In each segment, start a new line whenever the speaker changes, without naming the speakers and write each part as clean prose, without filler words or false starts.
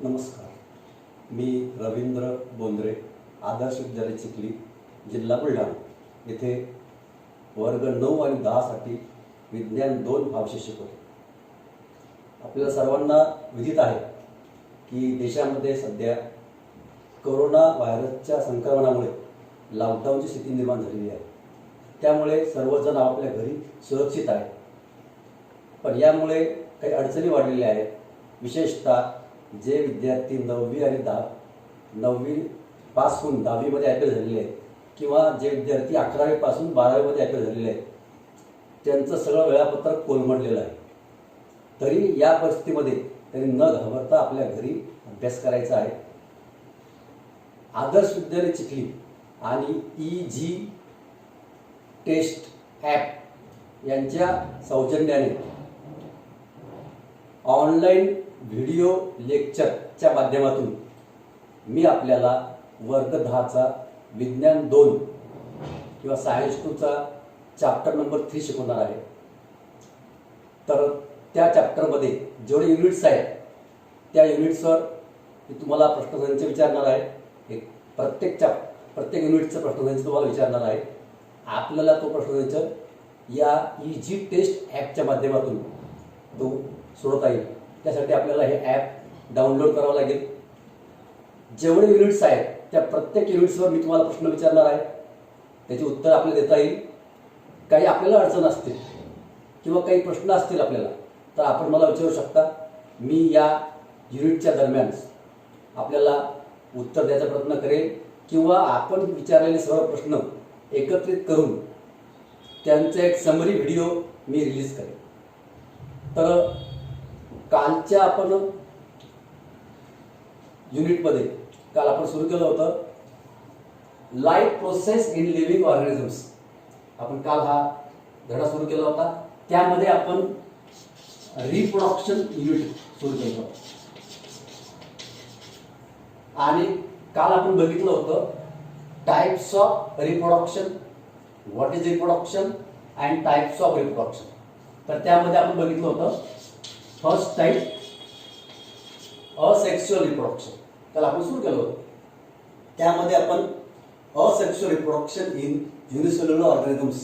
नमस्कार. मी रवींद्र बोंद्रे, आदर्श विद्यालय चिखली, जिल्हा बुलढाणा येथे वर्ग 9 आणि 10 साठी विज्ञान 2 हा विषय शिकवतो. आपल्याला सर्वांना विदित आहे की देशामध्ये सध्या कोरोना व्हायरसच्या संक्रमणामुळे लॉकडाऊनची स्थिती निर्माण झालेली आहे. त्यामुळे सर्वजण आपल्या घरी सुरक्षित आहेत. पण यामुळे काही अडचणी वाढलेल्या आहेत. विशेषतः जे विद्यार्थी 9वी आणि 9वी पास होऊन 10वीमध्ये ॲपल झालेले आहेत किंवा जे विद्यार्थी 11वी पासून 12वीमध्ये ॲपल झालेले आहेत त्यांचं सगळं वेळापत्रक कोलमडलेलं आहे. तरी या परिस्थितीमध्ये त्यांनी न घाबरता आपल्या घरी अभ्यास करायचा आहे. आदर्श विद्यालय चिखली आणि EG टेस्ट ॲप यांच्या सौजन्याने ऑनलाईन व्हिडिओ लेक्चरच्या माध्यमातून मी आपल्याला वर्ग 10चा विज्ञान 2 किंवा सायन्स 2चा चॅप्टर नंबर 3 शिकवणार आहे. तर त्या चॅप्टरमध्ये जेवढे युनिट्स आहेत त्या युनिट्सवर मी तुम्हाला प्रश्नसंच विचारणार आहे. प्रत्येक युनिटचं प्रश्नसंच तुम्हाला विचारणार आहे. आपल्याला तो प्रश्नसंच या EG टेस्ट ॲपच्या माध्यमातून तो सोडवता येईल. त्यासाठी आपल्याला हे ॲप डाउनलोड करावं लागेल. जेवढे युनिट्स आहेत त्या प्रत्येक युनिट्सवर मी तुम्हाला प्रश्न विचारणार आहे. त्याची उत्तर आपल्याला देता येईल. काही आपल्याला अडचण असतील किंवा काही प्रश्न असतील आपल्याला तर आपण मला विचारू शकता. मी या युनिटच्या दरम्यान आपल्याला उत्तर द्यायचा प्रयत्न करेल किंवा आपण विचारलेले सर्व प्रश्न एकत्रित करून त्यांचा एक समरी व्हिडिओ मी रिलीज करेन. तर कालच्या आपण युनिटमध्ये काल आपण सुरू केलं होतं life process in living organisms. आपण काल हा धडा सुरू केला होता. त्यामध्ये आपण रिप्रोडक्शन युनिट सुरू केलं होतं आणि काल आपण बघितलं होतं types of reproduction, what is reproduction and types of reproduction. तर त्यामध्ये आपण बघितलं होतं फर्स्ट टाइप असेक्शुअल रिप्रोडक्शन. त्याला आपण सुरू केलं होतं. त्यामध्ये आपण asexual reproduction in unicellular organisms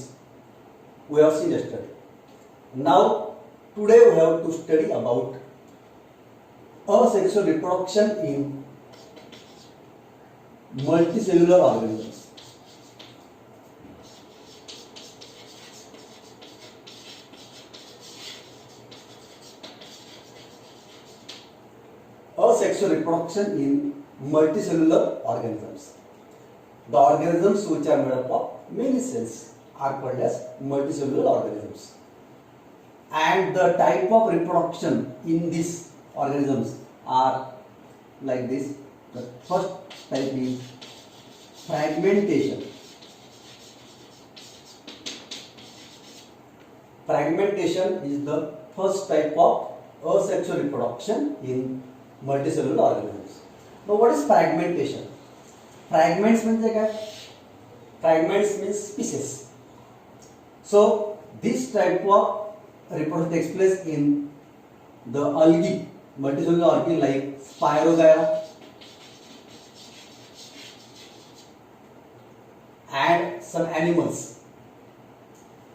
we have seen yesterday. Now today we have to study about asexual reproduction in multicellular organisms. Asexual reproduction in multicellular organisms. The organisms which are made up of many cells are called as multicellular organisms. And the type of reproduction in these organisms are like this. The first type is fragmentation. Fragmentation is the first type of asexual reproduction in multicellular organisms. Now what is fragmentation? Fragments means काय? Fragments means pieces. So this type of reproduction takes place in the algae, multicellular algae like Spirogyra and some animals,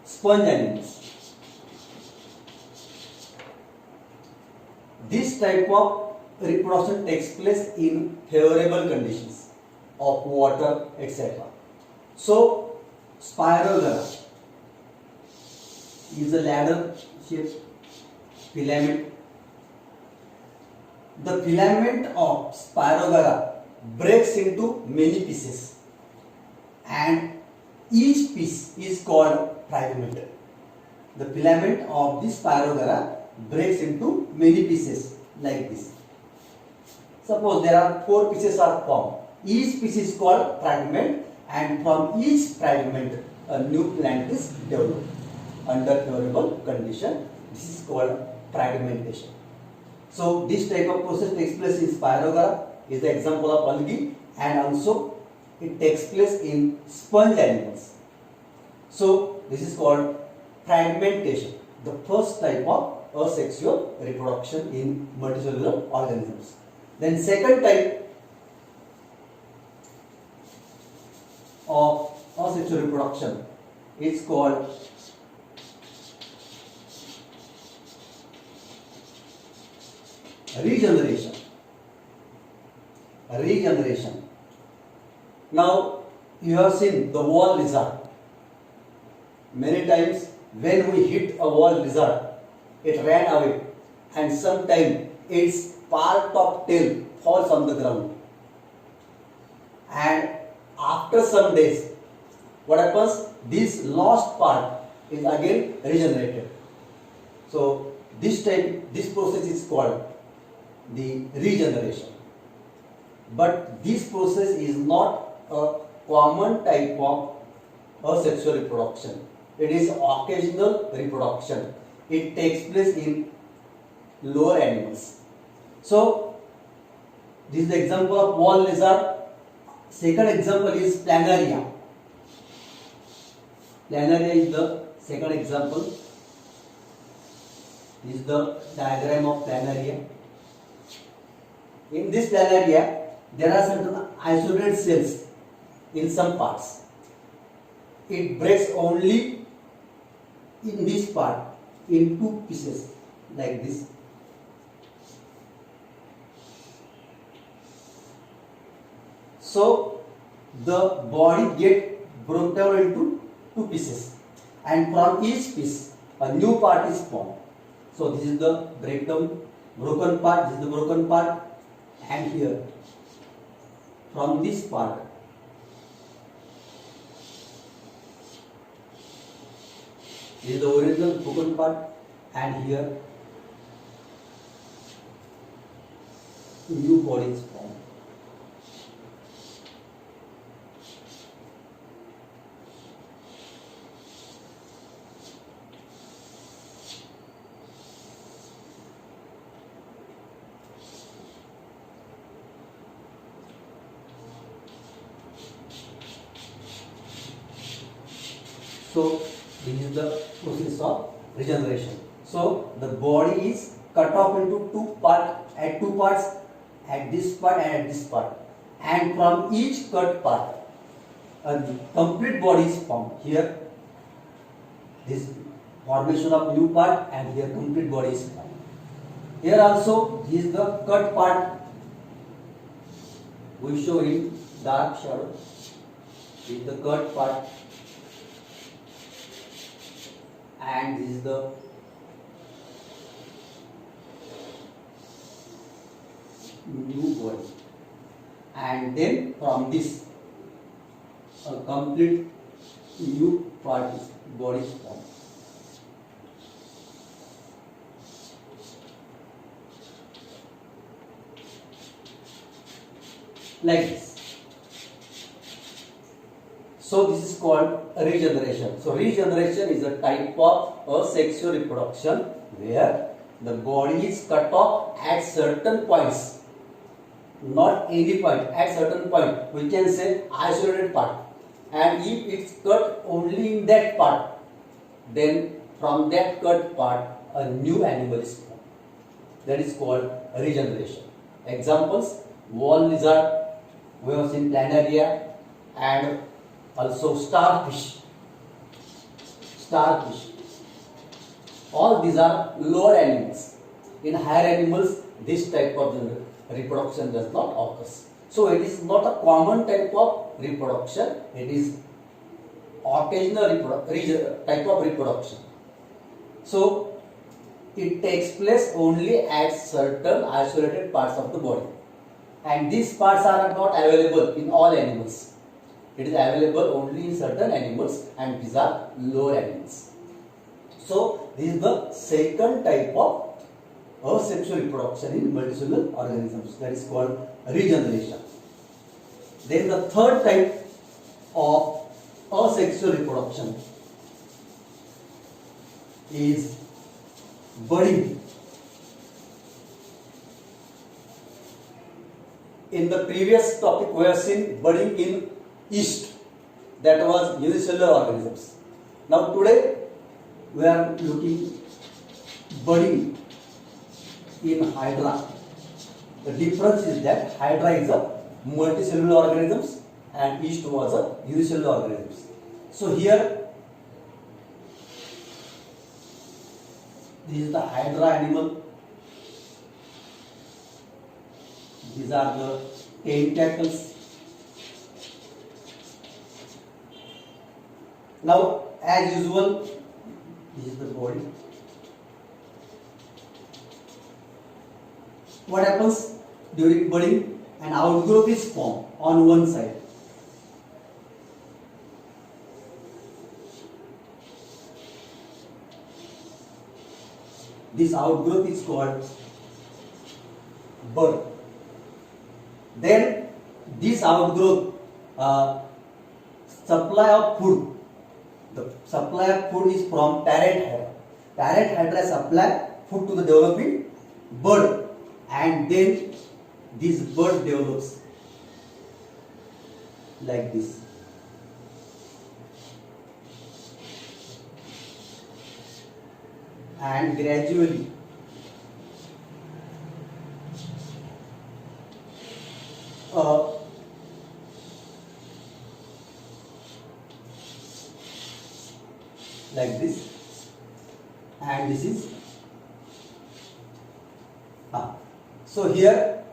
sponge animals. This type of reproduction takes place in favorable conditions of water, etc. So, Spirogyra is a ladder-shaped filament. The filament of Spirogyra breaks into many pieces, and each piece is called fragment. The filament of this Spirogyra breaks into many pieces like this. Suppose there are 4 pieces are formed. Each piece is called fragment, and from each fragment a new plant is developed under favorable condition. This is called fragmentation. So this type of process takes place in Spirogyra, is the example of algae, and also it takes place in sponge animals. So this is called fragmentation, the first type of asexual reproduction in multicellular organisms. Then second type of asexual reproduction is called regeneration. Regeneration. Now you have seen the wall lizard. Many times when we hit a wall lizard, it ran away, and sometimes its part of tail falls on the ground. And after some days, what happens? This lost part is again regenerated. So this process is called the regeneration. But this process is not a common type of asexual reproduction. It is occasional reproduction. It takes place in lower animals. So this is the example of wall lizard. Second example is planaria. Planaria is the second example. This is the diagram of planaria. In this planaria, there are certain isolated cells in some parts. It breaks only in this part in two pieces like this. So the body gets broken down into two pieces, and from each piece a new part is formed. So this is the broken part, this is the broken part, and here from this part this is the original broken part, and here new body is formed. So this is the process of regeneration. So the body is cut off into two parts, at this part and at this part, and from each cut part a complete body is formed. Here this formation of new part, and here complete body is formed. Here also this is the cut part. We show in dark shadow. This is the cut part, and this is the new body, and then from this a complete new part is body is formed. Like this. So this is called regeneration. So regeneration is a type of asexual reproduction where the body is cut off at certain points, not any point, at certain point. We can say isolated part, and if it's cut only in that part, then from that cut part a new animal is formed. That is called regeneration. Examples: wall lizard, we have seen planaria, and also starfish. All these are lower animals. In higher animals, this type of reproduction does not occur. So it is not a common type of reproduction. It is occasional type of reproduction. So it takes place only at certain isolated parts of the body, and these parts are not available in all animals. It is available only in certain animals, and these are lower animals. So this is the second type of asexual reproduction in multicellular organisms, that is called regeneration. Then the third type of asexual reproduction is budding. In the previous topic we have seen budding in yeast, that was unicellular organisms. Now today we are looking budding in hydra. The difference is that Hydra is a multicellular organisms and yeast was a unicellular organisms. So here this is the Hydra animal. These are the tentacles. Now, as usual, this is the body. What happens during budding? An outgrowth is formed on one side. This outgrowth is called bud. Then this outgrowth supply of food. The supply of food is from parent hydra. Parent hydra supply food to the developing bud, and then this bud develops like this. And gradually like this, and this is so here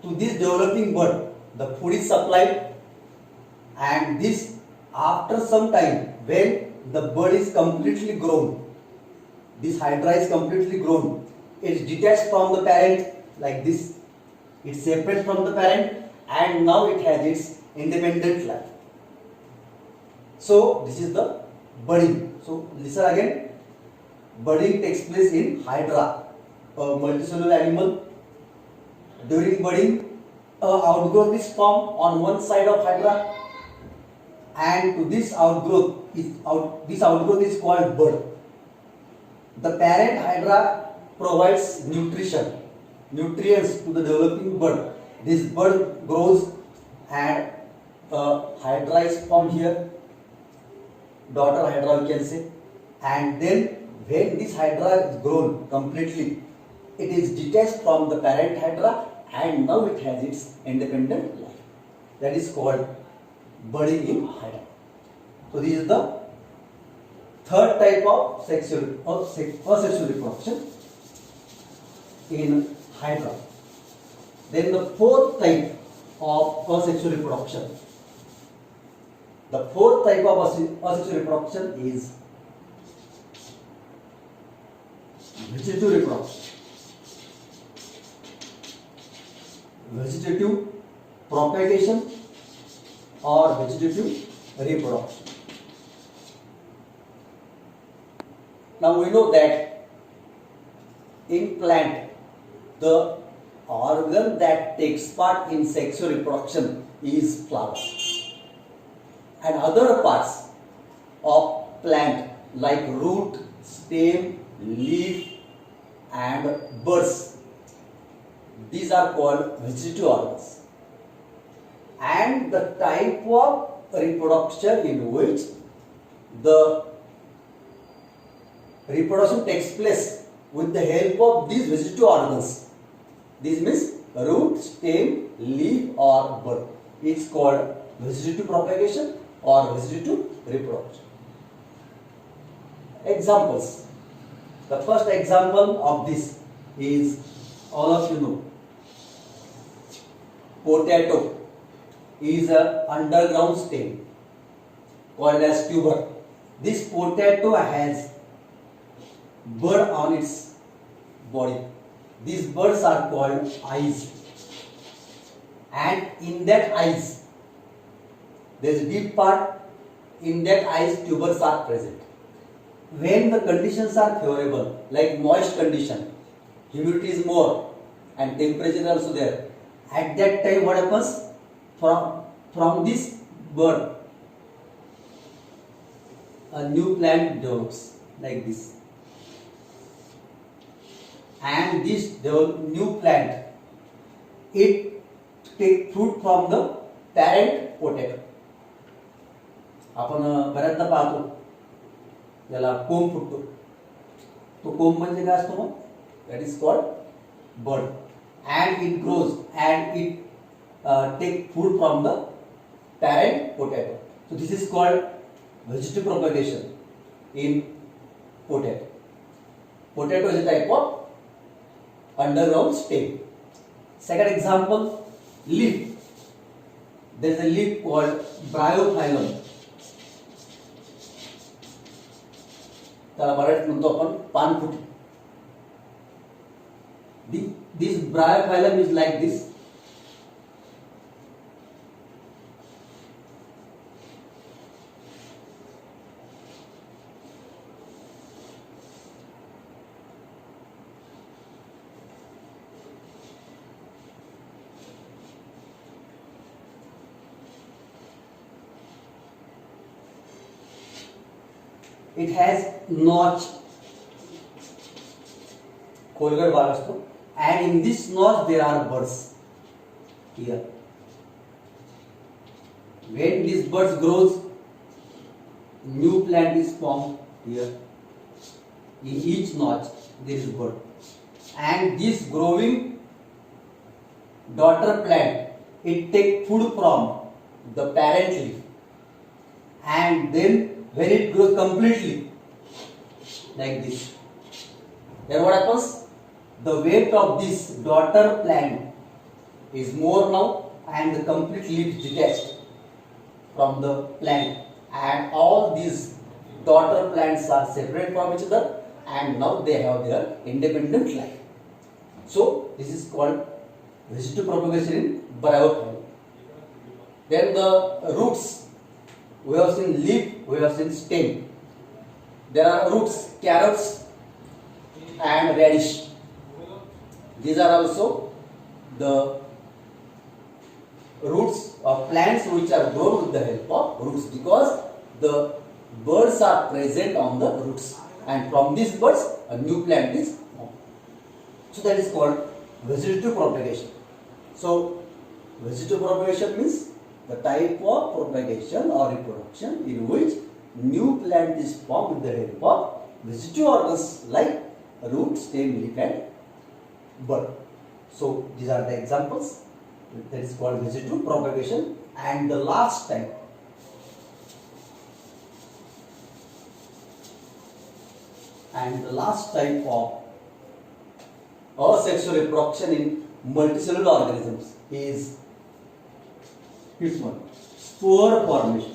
to this developing bud the food is supplied, and this after some time when the bud is completely grown, this hydra is completely grown, it is detached from the parent like this, it separates from the parent and now it has its independent life. So this is the budding. So listen again, budding takes place in hydra, a multicellular animal. During budding, outgrowth is formed on one side of hydra, and to this outgrowth is called bud. The parent hydra provides nutrients to the developing bud. This bud grows and hydra is formed here, daughter hydra we can say, and then when this hydra is grown completely, it is detached from the parent hydra and now it has its independent life. That is called budding in hydra. So this is the third type of asexual reproduction in hydra. Then the fourth type of asexual reproduction. The fourth type of asexual reproduction is vegetative reproduction. Vegetative propagation or vegetative reproduction. Now we know that in plant the organ that takes part in sexual reproduction is flower, and other parts of plant like root, stem, leaf and buds, these are called vegetative organs. And the type of reproduction in which the reproduction takes place with the help of these vegetative organs, this means root, stem, leaf or bud, is called vegetative propagation or vegetative reproduction. Examples. The first example of this is, all of you know, potato is an underground stem called as tuber. This potato has bud on its body. These buds are called eyes, and in that eyes there is a deep part. In that eyes tubers are present. When the conditions are favorable, like moist condition, humidity is more and temperature also there, at that time what happens? From this bud a new plant develops like this, and this new plant, it take fruit from the parent potato. आपण बऱ्याचदा पाहतो त्याला कोंब फुटतो, तो कोंब म्हणजे काय असतो मग? That is called bud. and it grows and it take food from the parent potato. So this is called vegetative propagation in potato. Potato is a type of underground stem. Second example, leaf. There is a leaf called Bryophyllum. त्याला मराठीत म्हणतो आपण पानफुटी. This Bryophyllum is like this. It has notch, खोलगट भाग असतो, and in this notch there are buds here. When this buds grows, new plant is formed here. In each notch there is bud, and this growing daughter plant it take food from the parent leaf, and then when it grows completely like this, then what happens? The weight of this daughter plant is more now, and the complete leaf is detached from the plant, and all these daughter plants are separate from each other, and now they have their independent life. So this is called vegetative propagation in Bryophyllum. Then the roots. We have seen leaf, we have seen stem. There are roots, carrots and radish. These are also the roots of plants which are grown with the help of roots, because the buds are present on the roots, and from these buds a new plant is formed. So that is called vegetative propagation. So vegetative propagation means the type of propagation or reproduction in which new plant is formed with the help of vegetative organs like root, stem, leaf and bud. So these are the examples. That is called vegetative propagation. And the last type, of asexual reproduction in multicellular organisms is this one, spore formation.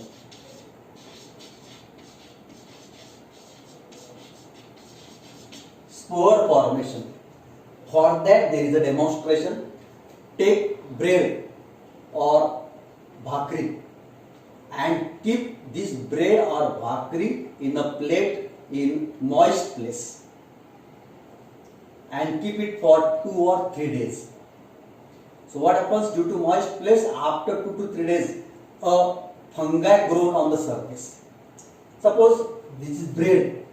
Spore formation. For that there is a demonstration. Take bread or bhakri and keep this bread or bhakri in a plate in moist place and keep it for 2 or 3 days. So what happens due to moist place? After 2 to 3 days, a fungi grown on the surface. Suppose this is bread.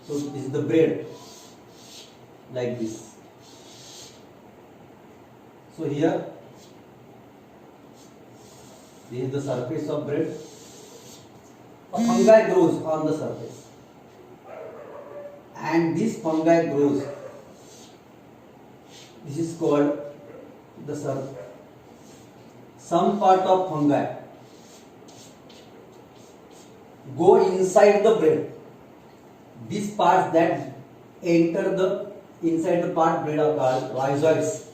So this is the bread, like this. So here, this is the surface of bread. A fungi grows on the surface, and this fungi grows. This is called the surface. Some part of fungi go inside the bread. These parts that enter the inside the part bread are called rhizoids.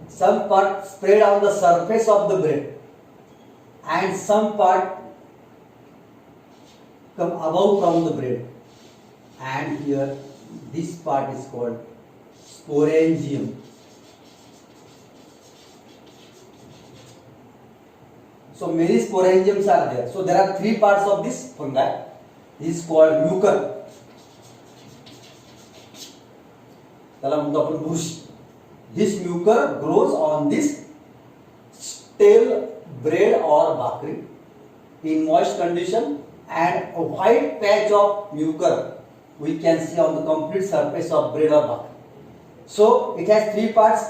Some part spread on the surface of the bread, and some part come above from the bread, and here this part is called sporangium. So many sporangiums are there. So there are 3 parts of this fungi. This is called mucor. This mucor grows on this stale bread or bhakri in moist condition, and a white patch of mucor we can see on the complete surface of bread or bhakri. So it has 3 parts.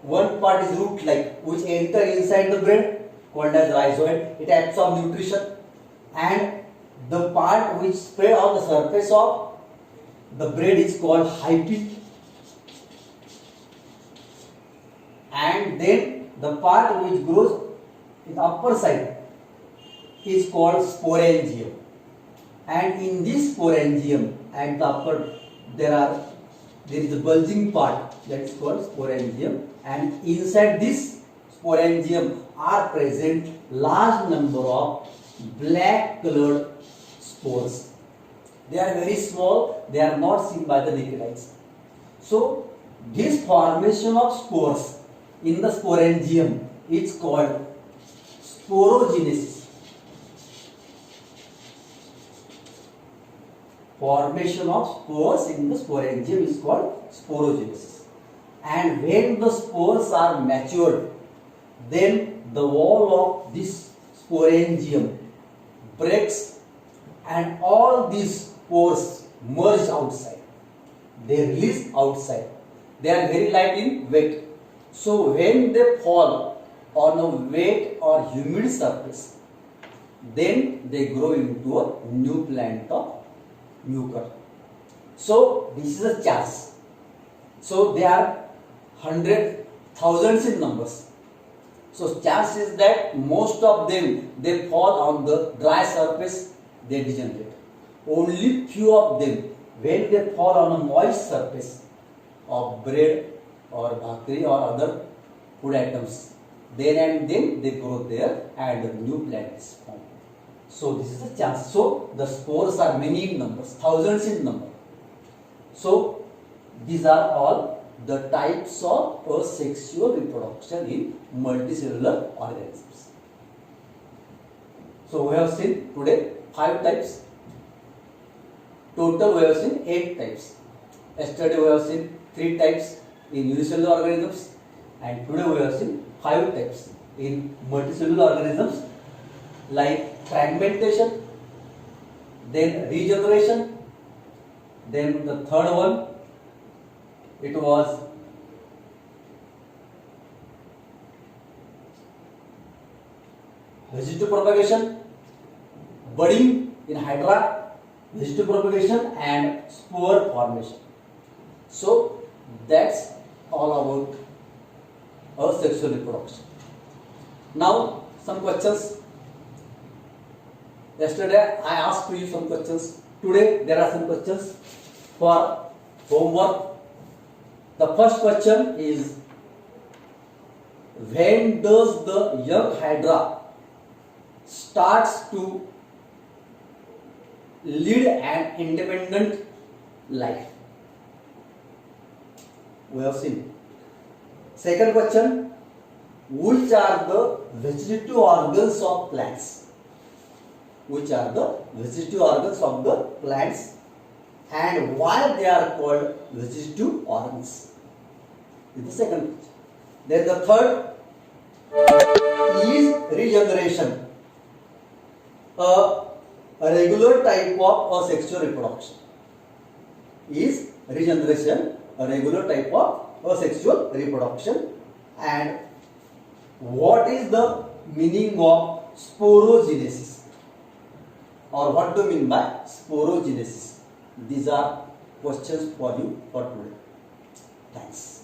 One part is root-like, which enter inside the bread, called as rhizoid. It absorbs nutrition, and The part which spread on the surface of the bread is called hyphae, and then the part which grows in the upper side is called sporangium. And in this sporangium at the upper there is a bulging part that is called sporangium, and inside this sporangium are present large number of black colored spores. They are very small, they are not seen by the naked eyes. So this formation of spores in the sporangium is called sporogenesis. Formation of spores in the sporangium is called sporogenesis. And when the spores are matured, then the wall of this sporangium breaks and all these spores merge outside. They release outside. They are very light in weight. So when they fall on a wet or humid surface, then they grow into a new plant of mucor. So this is a chance. So they are hundreds, thousands in numbers. So chance is that most of them they fall on the dry surface, they degenerate. Only few of them, when they fall on a moist surface of bread or bhakri or other food items, then and then they grow there and a new plant is formed. So this is a chance. So the spores are many in numbers, thousands in number. So these are all the types of asexual reproduction in multicellular organisms. So we have seen today 5 types. Total we have seen 8 types. Yesterday we have seen 3 types in unicellular organisms, and today we have seen 5 types in multicellular organisms, like fragmentation, then regeneration, then the third one it was vegetative propagation, budding in hydra, vegetative propagation and spore formation. So that's all about asexual reproduction. Now some questions. Yesterday I asked you some questions. Today there are some questions for homework. The first question is, when does the young hydra starts to lead an independent life? We have seen. Second question, which are the vegetative organs of plants? Which are the vegetative organs of the plants and why they are called vegetative organs? This is the second question. Then the third is regeneration, a regular type of asexual reproduction. Is regeneration a regular type of asexual reproduction? And what is the meaning of sporogenesis, or what do you mean by sporogenesis? These are questions for you for today. Thanks.